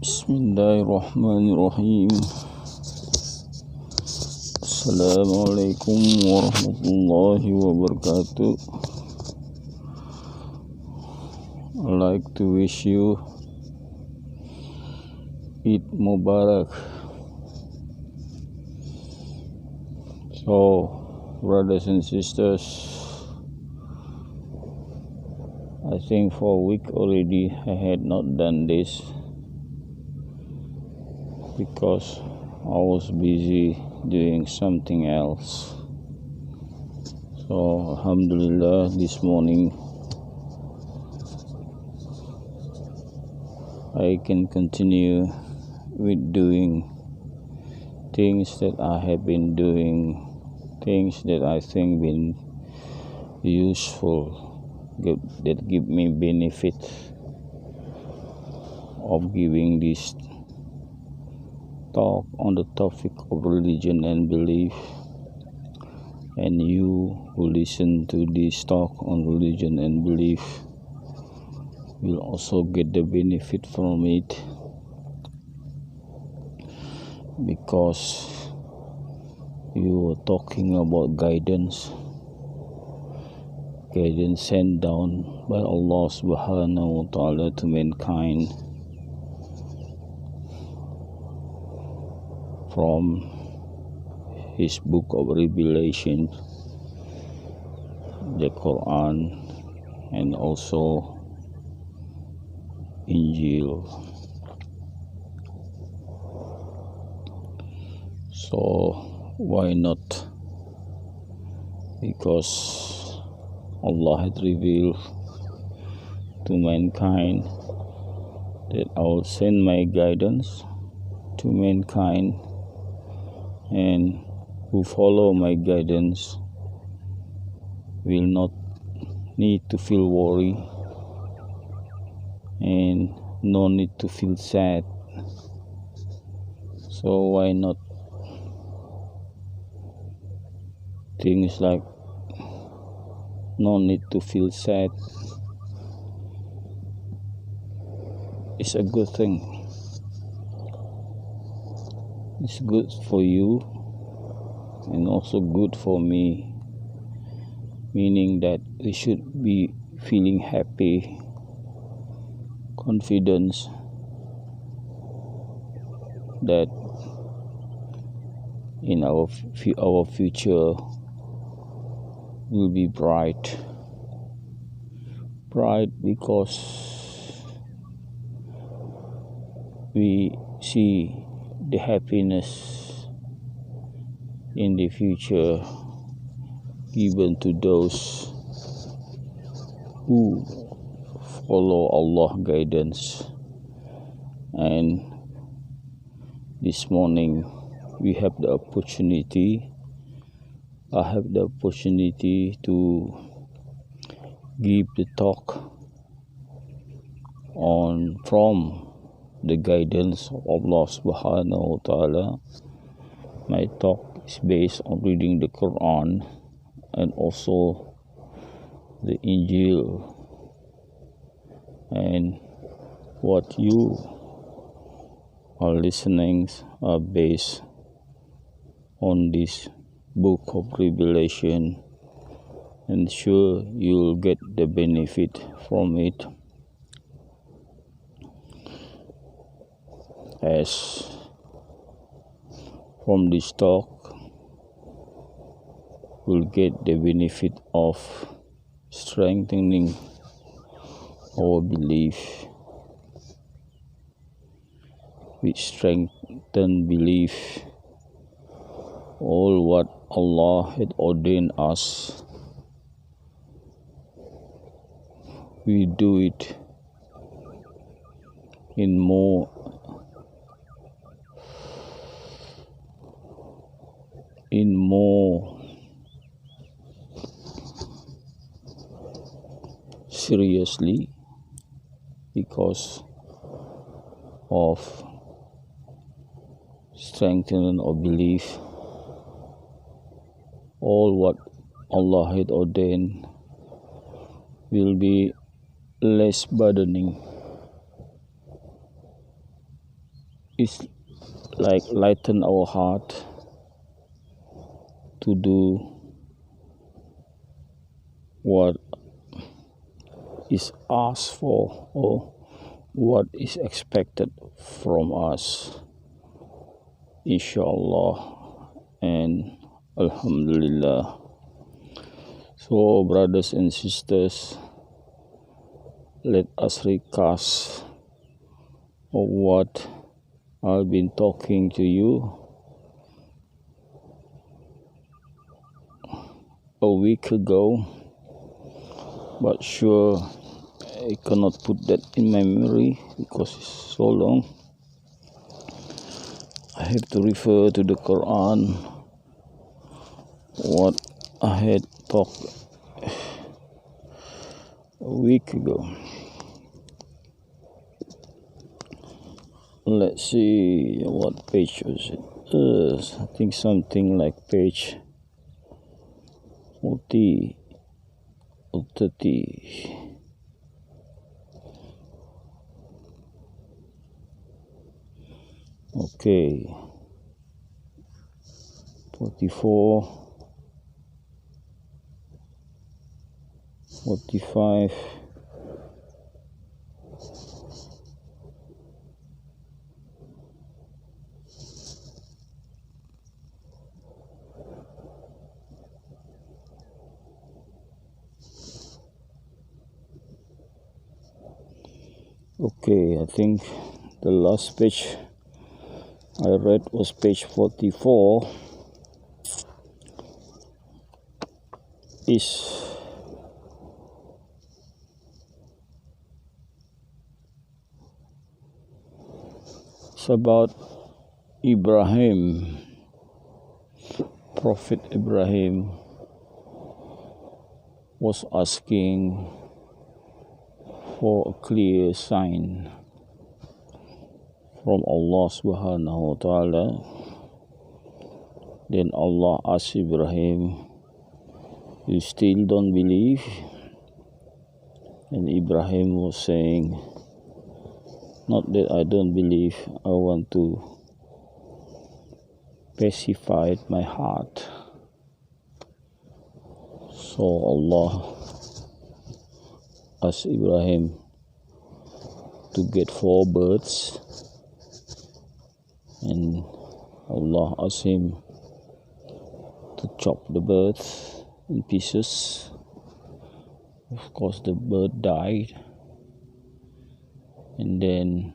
Bismillahirrahmanirrahim. Assalamualaikum warahmatullahi wabarakatuh. I'd like to wish you Eid Mubarak. So, brothers and sisters, I think for a week already I had not done this because I was busy doing something else. So alhamdulillah, this morning I can continue with doing things that I have been doing, things that I think been useful, that give me benefit of giving this talk on the topic of religion and belief, and you who listen to this talk on religion and belief will also get the benefit from it, because you are talking about guidance sent down by Allah subhanahu wa ta'ala to mankind from his book of revelation, the Quran, and also Injil. So why not? Because Allah had revealed to mankind that I will send my guidance to mankind, and who follow my guidance will not need to feel worry and no need to feel sad. So why not? Things like no need to feel sad is a good thing. It's good for you and also good for me, meaning that we should be feeling happy, confidence that in our future will be bright because we see the happiness in the future given to those who follow Allah guidance. And this morning I have the opportunity to give the talk from the guidance of Allah subhanahu wa ta'ala. My talk is based on reading the Quran and also the Injil, and what you are listening are based on this book of Revelation, and sure you'll get the benefit from it, as from this talk we'll get the benefit of strengthening our belief. With strengthened belief, all what Allah had ordained us, we do it in more seriously, because of strengthening our belief. All what Allah had ordained will be less burdening is like lighten our heart to do what is asked for or what is expected from us, inshallah and alhamdulillah. So brothers and sisters, let us recast of what I've been talking to you a week ago, but sure I cannot put that in my memory because it's so long. I have to refer to the Quran what I had talked a week ago. Let's see, what page was it? I think something like page 40 or 30. Okay, 44, 45, okay, I think the last page I read was page 44. It's about Ibrahim, Prophet Ibrahim was asking for a clear sign from Allah subhanahu wa ta'ala. Then Allah asked Ibrahim, you still don't believe? And Ibrahim was saying, not that I don't believe, I want to pacify my heart. So Allah asked Ibrahim to get 4 birds, and Allah asked him to chop the birds in pieces. Of course the bird died, and then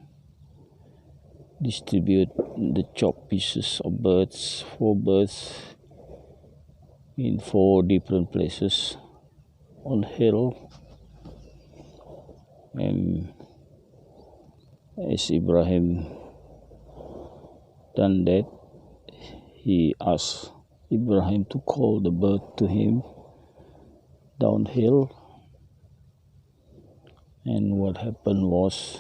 distribute the chopped pieces of birds, 4 birds, in 4 different places on hill. And as Ibrahim done that, he asked Ibrahim to call the bird to him downhill. And what happened was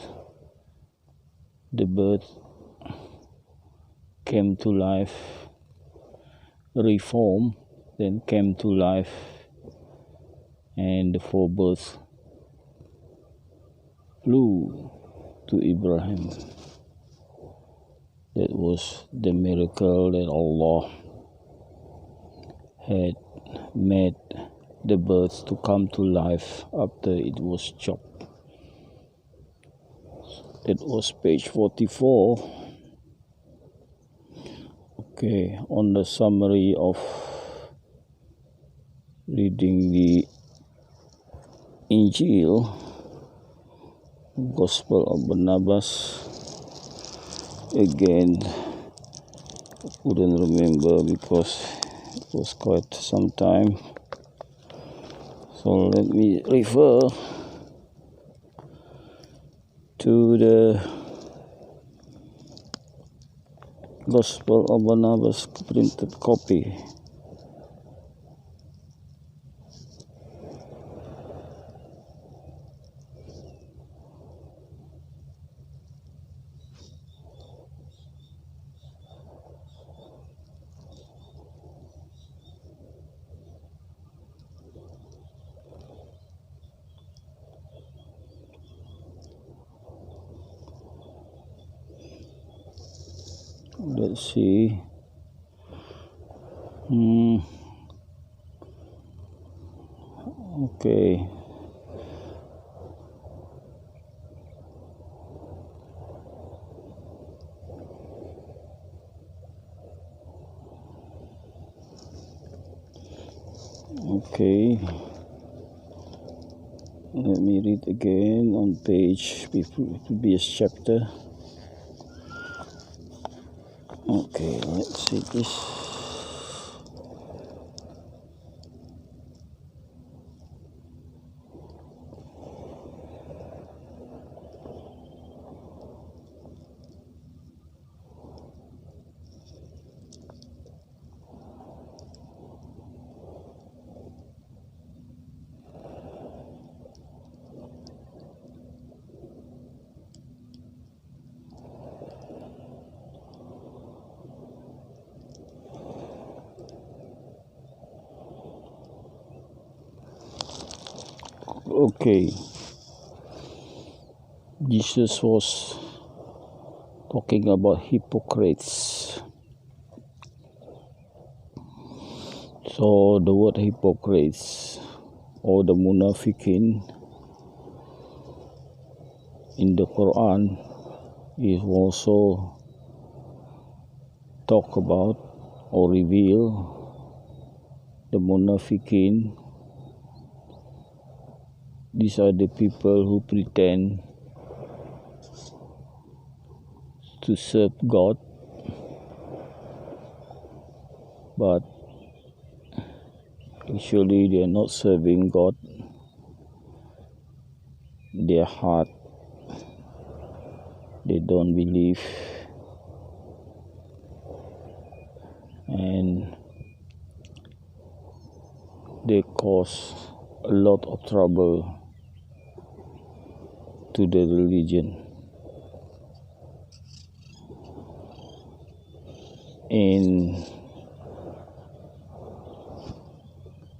the bird came to life, reformed, then came to life, and the 4 birds flew to Ibrahim. That was the miracle that Allah had made the birds to come to life after it was chopped. That was page 44. Okay, on the summary of reading the Injil, Gospel of Barnabas, again I couldn't remember because it was quite some time. So let me refer to the Gospel of Barnabas printed copy. Let's see. Okay. Okay. Let me read again on page previous chapter. Okay, let's see this. Okay, Jesus was talking about hypocrites. So the word hypocrites or the munafikin in the Quran is also talk about or reveal the munafikin. These are the people who pretend to serve God, but actually they are not serving God. Their heart, they don't believe, and they cause a lot of trouble to the religion. In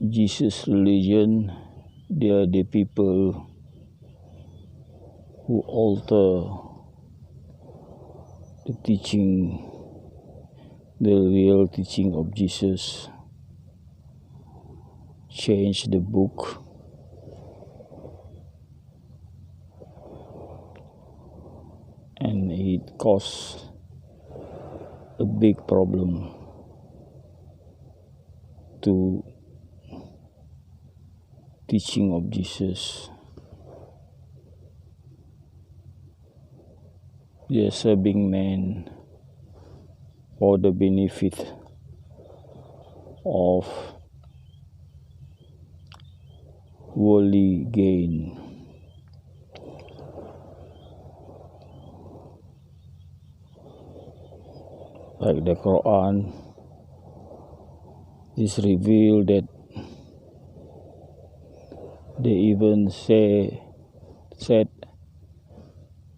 Jesus' religion, they are the people who alter the teaching, the real teaching of Jesus, change the book, and it caused a big problem to teaching of Jesus. They are serving men for the benefit of worldly gain. Like the Quran is revealed that they even said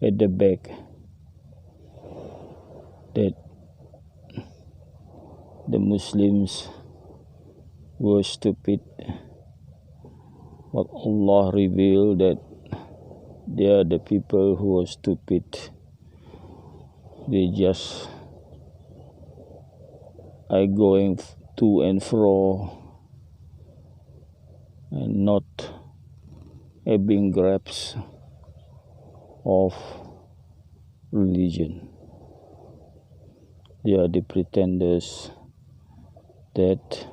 at the back that the Muslims were stupid, but Allah revealed that they are the people who are stupid. They just are going to and fro and not having grasp of religion. They are the pretenders that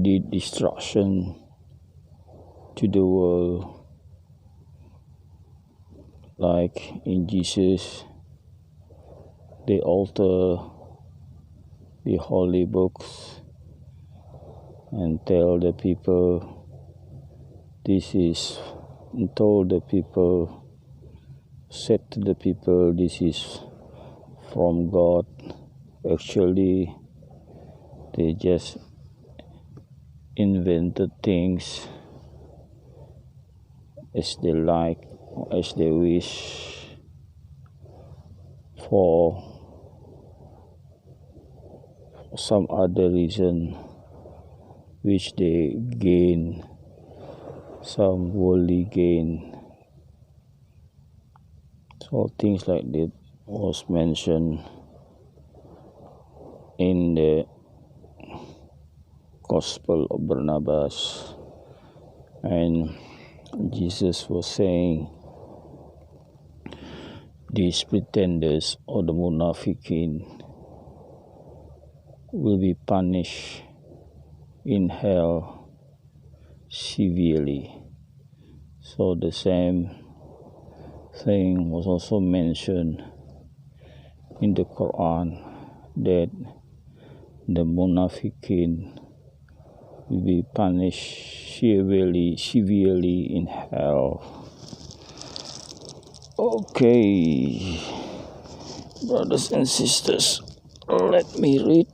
did destruction to the world. Like in Jesus, they alter the holy books and tell the people this is, and told the people, said to the people this is from God. Actually, they just invented things as they like, as they wish, for some other reason, which they gain some worldly gain. So things like that was mentioned in the Gospel of Barnabas, and Jesus was saying these pretenders or the munafiqin will be punished in hell severely. So the same thing was also mentioned in the Quran, that the munafiqin will be punished severely in hell. Okay, brothers and sisters, let me read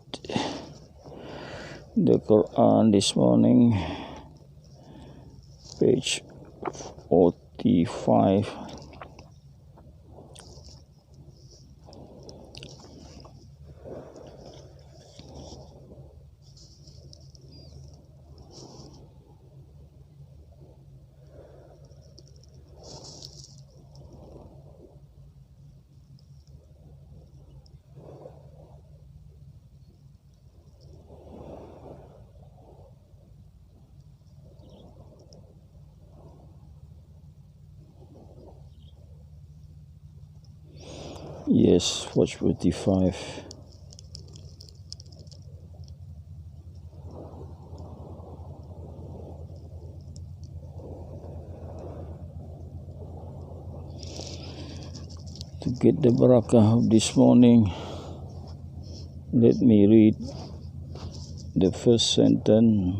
the Quran this morning, page 45. Yes, watch 45. To get the barakah of this morning, let me read the first sentence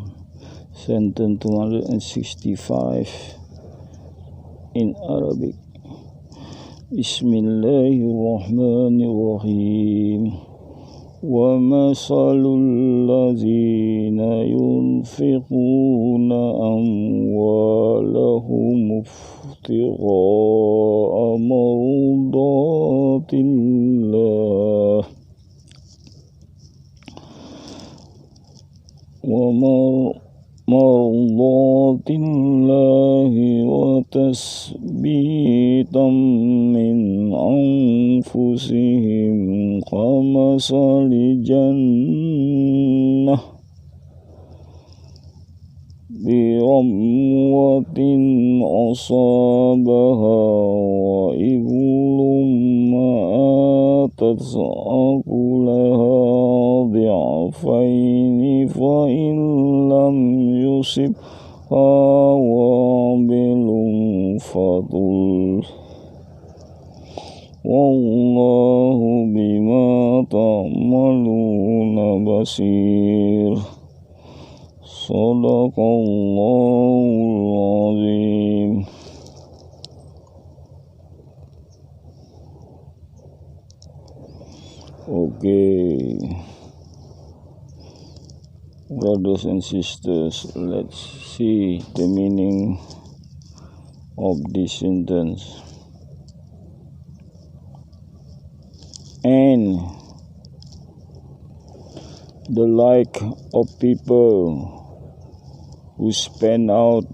265 in Arabic. Bismillahirrahmanirrahim. وَمَثَلُ الَّذِينَ يُنْفِقُونَ أَمْوَالَهُمُ ابْتِغَاءَ مَرْضَاتِ اللَّهِ وتثبيتا من أنفسهم كمثل جنة بربوة أصابها وإبل آتت أكلها ضعفين فإن لم يصبها وابل فطل والله بما تعملون بصير. Sadaqallahul Azim. Okay, brothers and sisters, let's see the meaning of this sentence. And the like of people who spend out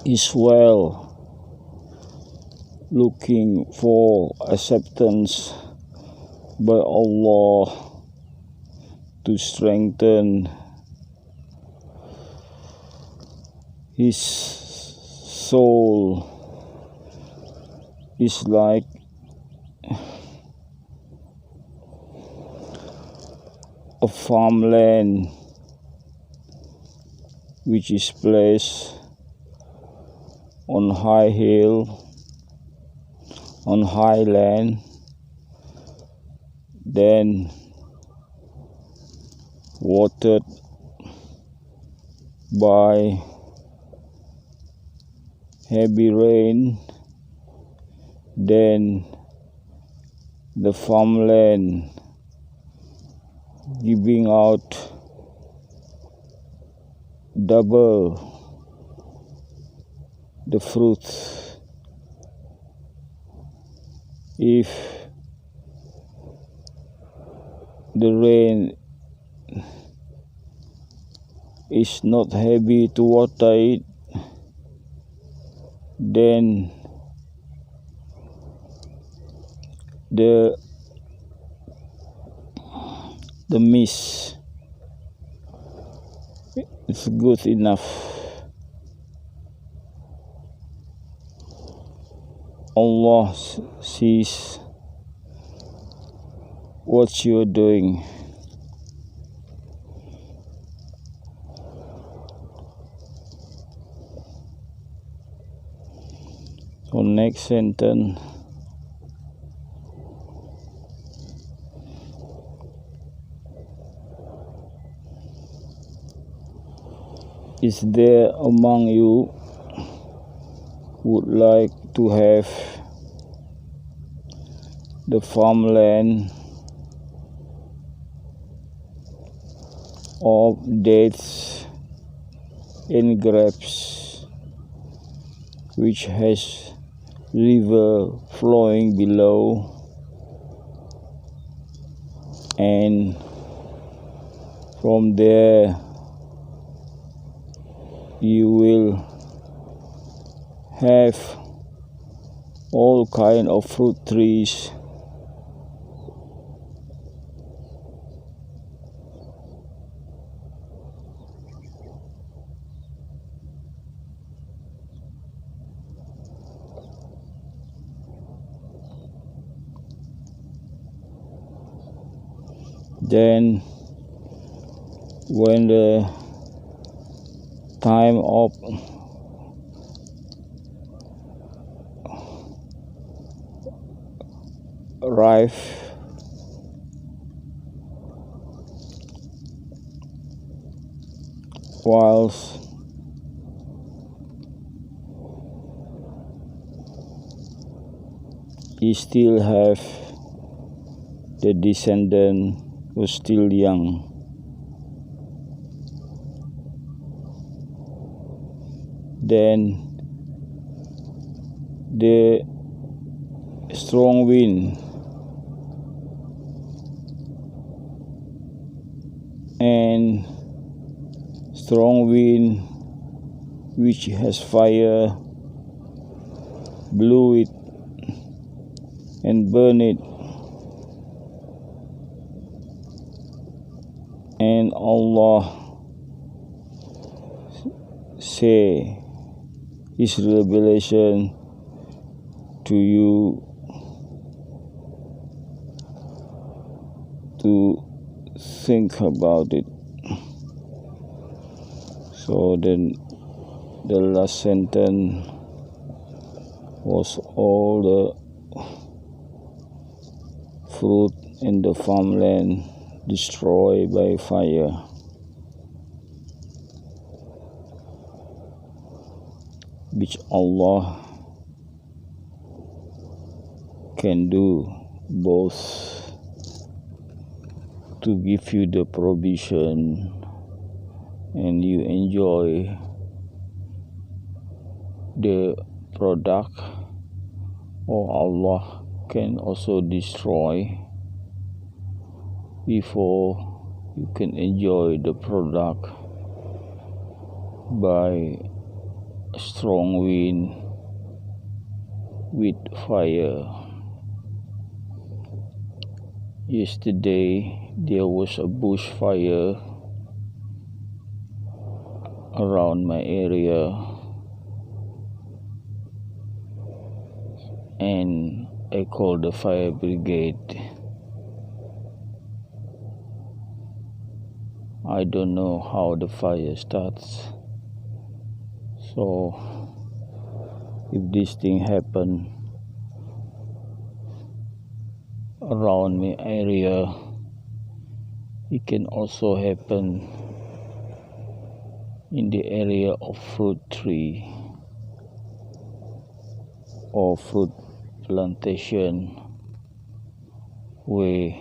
is well, looking for acceptance by Allah to strengthen his soul, is like a farmland which is placed on high hill, on high land, then watered by heavy rain, then the farmland giving out double the fruit. If the rain is not heavy to water it, then the mist is good enough. Allah sees what you're doing. So next sentence. Is there among you would like to have the farmland of dates and grapes, which has river flowing below, and from there you will have all kind of fruit trees, then when the time of arrive, whilst you still have the descendant who's still young, then the strong wind and strong wind which has fire blew it and burned it, and Allah say His revelation to you to think about it. So then the last sentence was all the fruit in the farmland destroyed by fire. Which Allah can do both to give you the provision and you enjoy the product, or Allah can also destroy before you can enjoy the product by strong wind with fire. Yesterday there was a bushfire around my area, and I called the fire brigade. I don't know how the fire starts, so if this thing happen around my area, it can also happen in the area of fruit tree or fruit plantation, where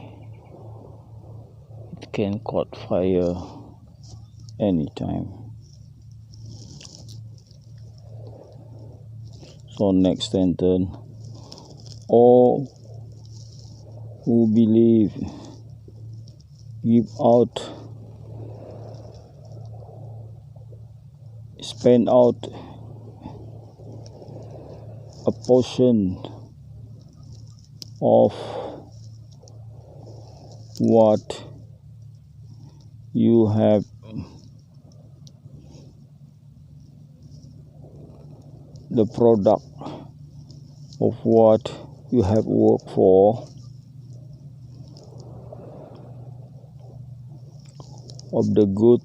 it can caught fire anytime. So next sentence, all who believe give out, spend out a portion of what you have the product of what you have worked for, of the good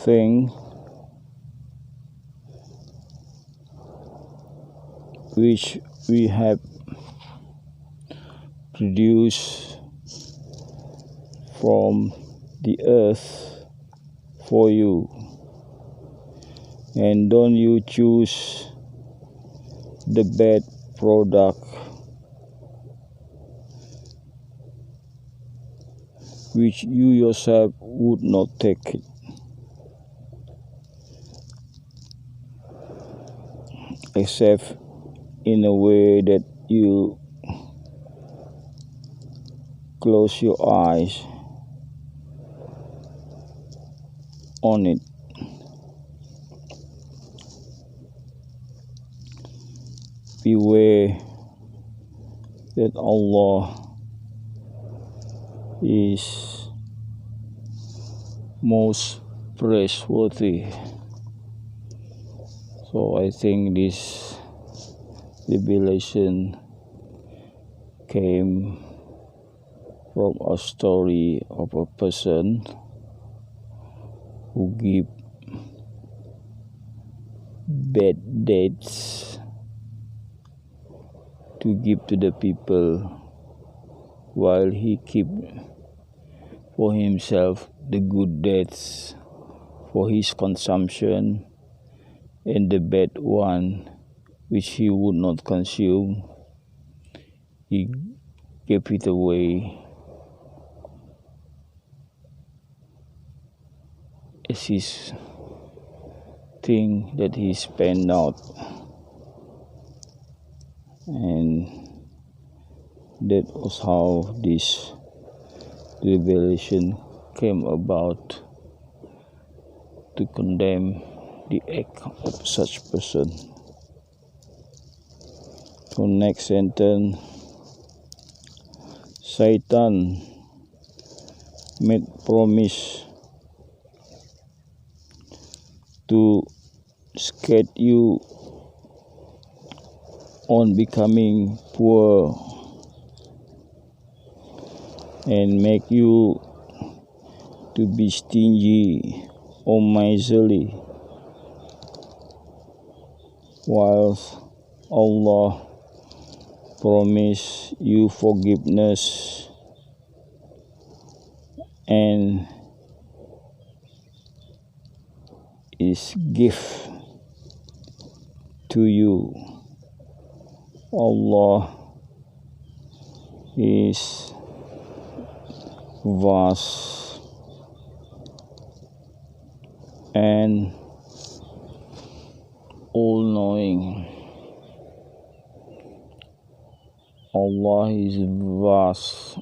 thing which we have produced from the earth for you. And don't you choose the bad product which you yourself would not take it, except in a way that you close your eyes on it. Beware that Allah is most praiseworthy. So I think this revelation came from a story of a person who give bad dates to give to the people, while he keep for himself the good dates for his consumption, and the bad one which he would not consume, he gave it away as his thing that he spent out. And that was how this revelation came about, to condemn the act of such person. So next sentence, Satan made promise to scare you on becoming poor and make you to be stingy or miserly, whilst Allah promise you forgiveness and His gift to you. Allah is vast and all-knowing. Allah is vast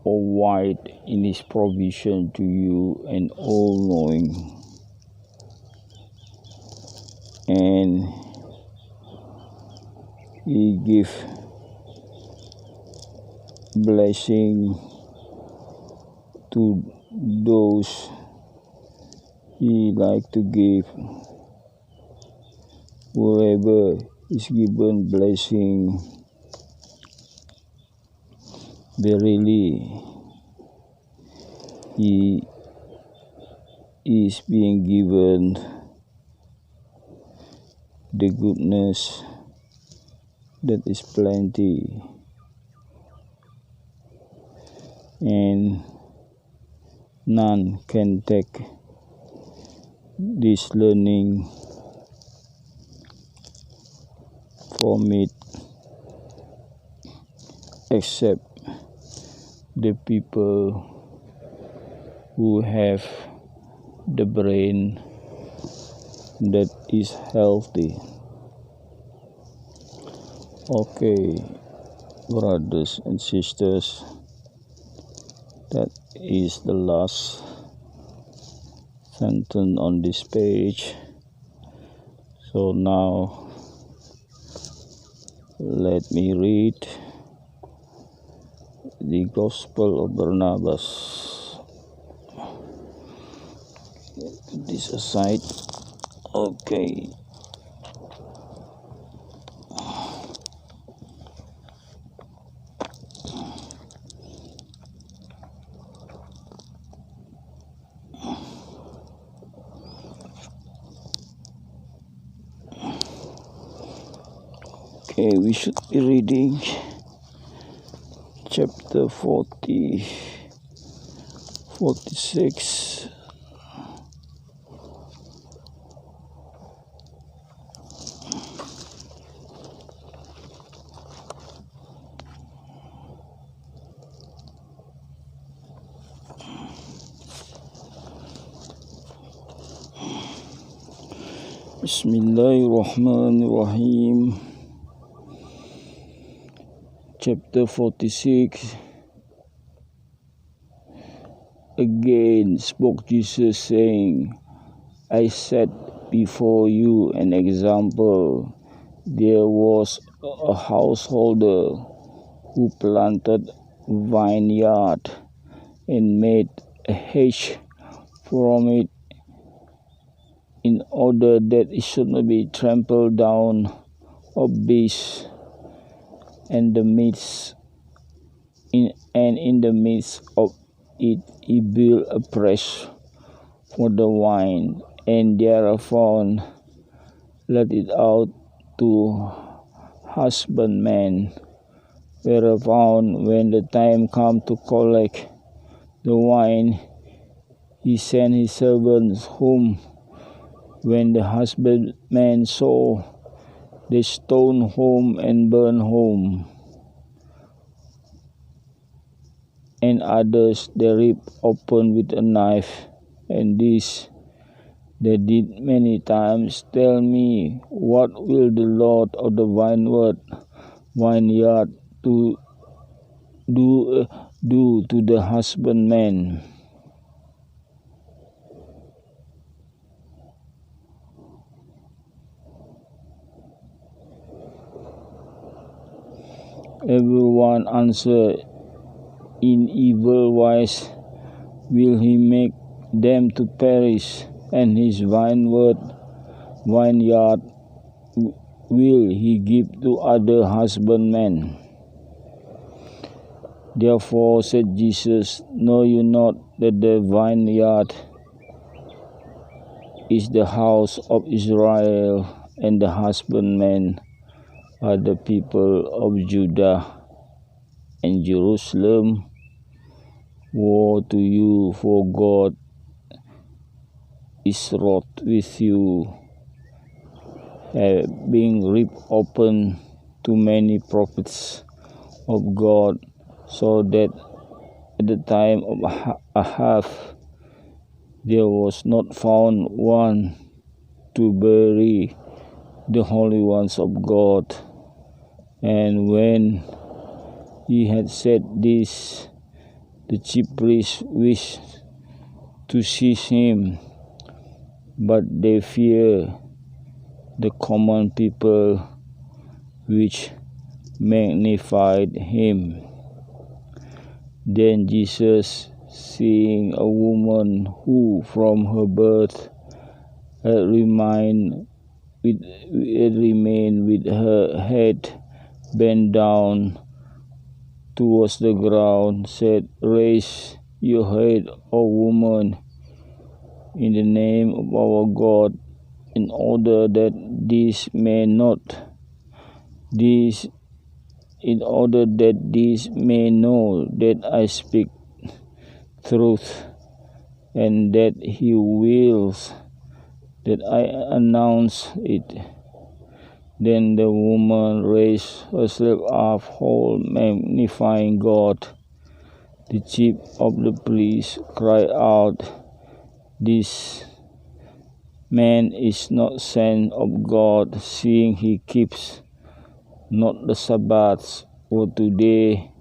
or wide in His provision to you and all-knowing. And He give blessing to those He like to give. Whoever is given blessing, verily he is being given the goodness that is plenty, and none can take this learning from it except the people who have the brain that is healthy. Okay, brothers and sisters, that is the last sentence on this page. So now Let me read the Gospel of Barnabas. Put this aside. Okay. Okay, we should be reading chapter 46. Bismillahirrahmanirrahim. Chapter 46. Again spoke Jesus, saying, I set before you an example. There was a householder who planted a vineyard and made a hedge from it in order that it should not be trampled down of beasts. And in the midst of it he built a press for the wine, and thereupon let it out to husbandmen. Whereupon, when the time came to collect the wine, he sent his servants home. When the husbandmen saw, they stoned home and burned home. And others they ripped open with a knife. And this they did many times. Tell me, what will the Lord of the vineyard do to the husbandmen? Everyone answered, in evil wise will he make them to perish, and his vineyard will he give to other husbandmen. Therefore said Jesus, know you not that the vineyard is the house of Israel, and the husbandmen are the people of Judah and Jerusalem? Woe to you, for God is wroth with you, having ripped open too many prophets of God, so that at the time of Ahab there was not found one to bury the holy ones of God. And when he had said this, the chief priests wished to seize him, but they feared the common people, which magnified him. Then Jesus, seeing a woman who from her birth had remained with her head bent down towards the ground, said, raise your head, O woman, in the name of our God, in order that these may know that I speak truth, and that he wills that I announce it. Then the woman raised herself up whole, magnifying God. The chief of the priests cried out, this man is not sent of God, seeing he keeps not the Sabbath. For today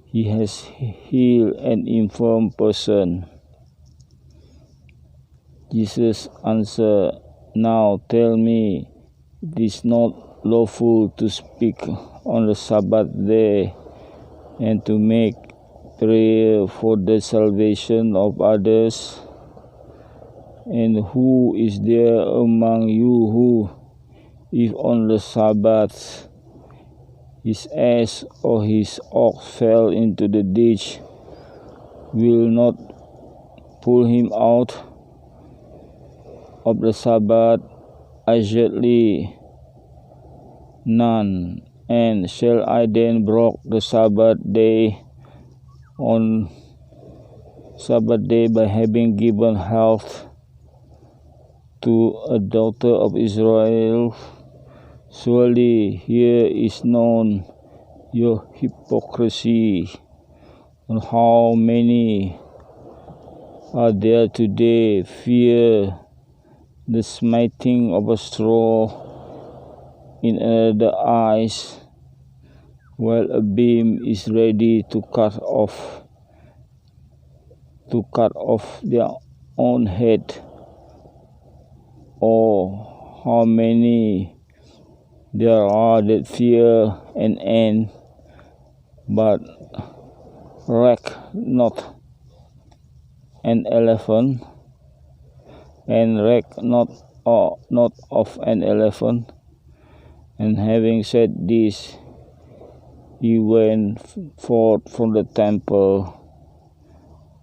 he has healed an infirm person. Jesus answered, now tell me, it is not lawful to speak on the Sabbath day and to make prayer for the salvation of others? And who is there among you who, if on the Sabbath his ass or his ox fell into the ditch, will not pull him out of the Sabbath? Assuredly none. And shall I then break the Sabbath day on Sabbath day by having given health to a daughter of Israel? Surely here is known your hypocrisy. And how many are there today fear the smiting of a straw in another eyes, while a beam is ready to cut off their own head? Or how many there are that fear an end, but reck not an elephant, and reck not of an elephant. And having said this, he went forth from the temple.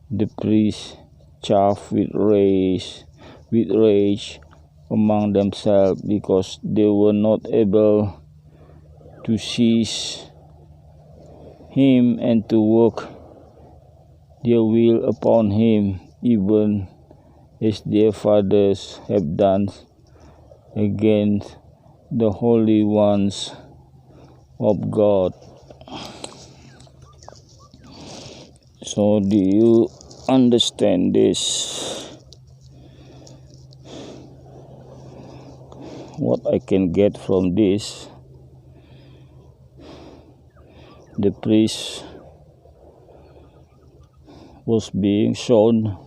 The priests chaffed with rage among themselves, because they were not able to seize him and to work their will upon him, even as their fathers have done against the holy ones of God. So do you understand this? What I can get from this? The priest was being shown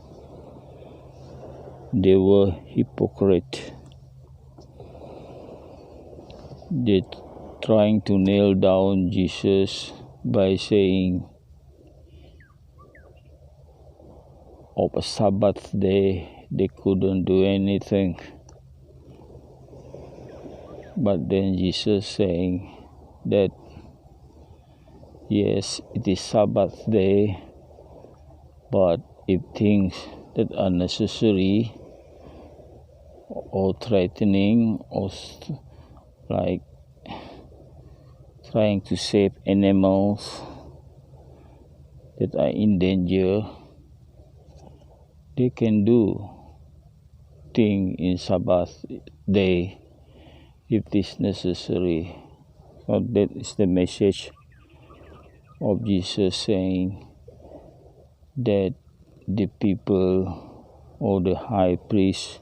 they were hypocrite. They trying to nail down Jesus by saying of a Sabbath day they couldn't do anything. But then Jesus saying that yes, it is Sabbath day, but if things that are necessary or threatening or like trying to save animals that are in danger, they can do things in Sabbath day if it is necessary. So that is the message of Jesus, saying that the people or the high priests,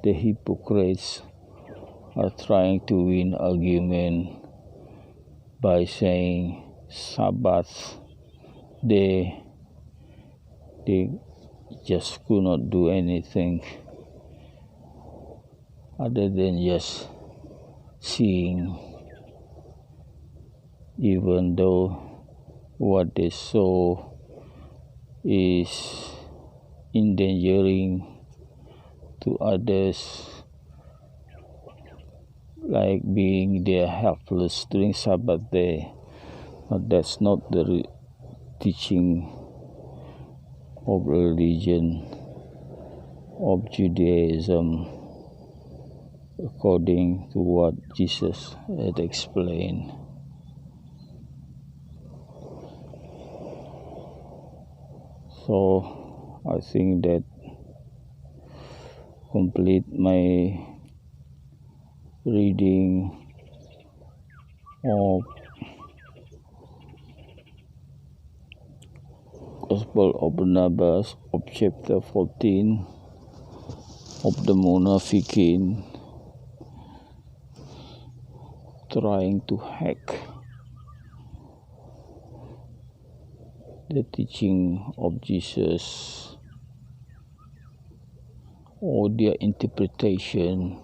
the hypocrites, are trying to win argument by saying Sabbath day they just could not do anything other than just seeing, even though what they saw is endangering to others, like being there helpless during Sabbath day. But that's not the teaching of religion of Judaism, according to what Jesus had explained. So I think that complete my reading of Gospel of Barnabas of chapter 14 of the Munafikin, trying to hack the teaching of Jesus or their interpretation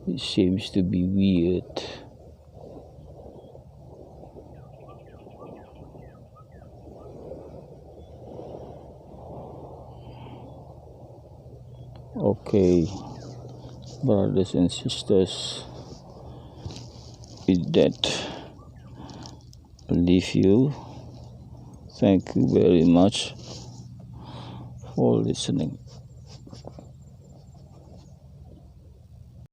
It seems to be weird. Okay, brothers and sisters, with that, I leave you. Thank you very much for listening.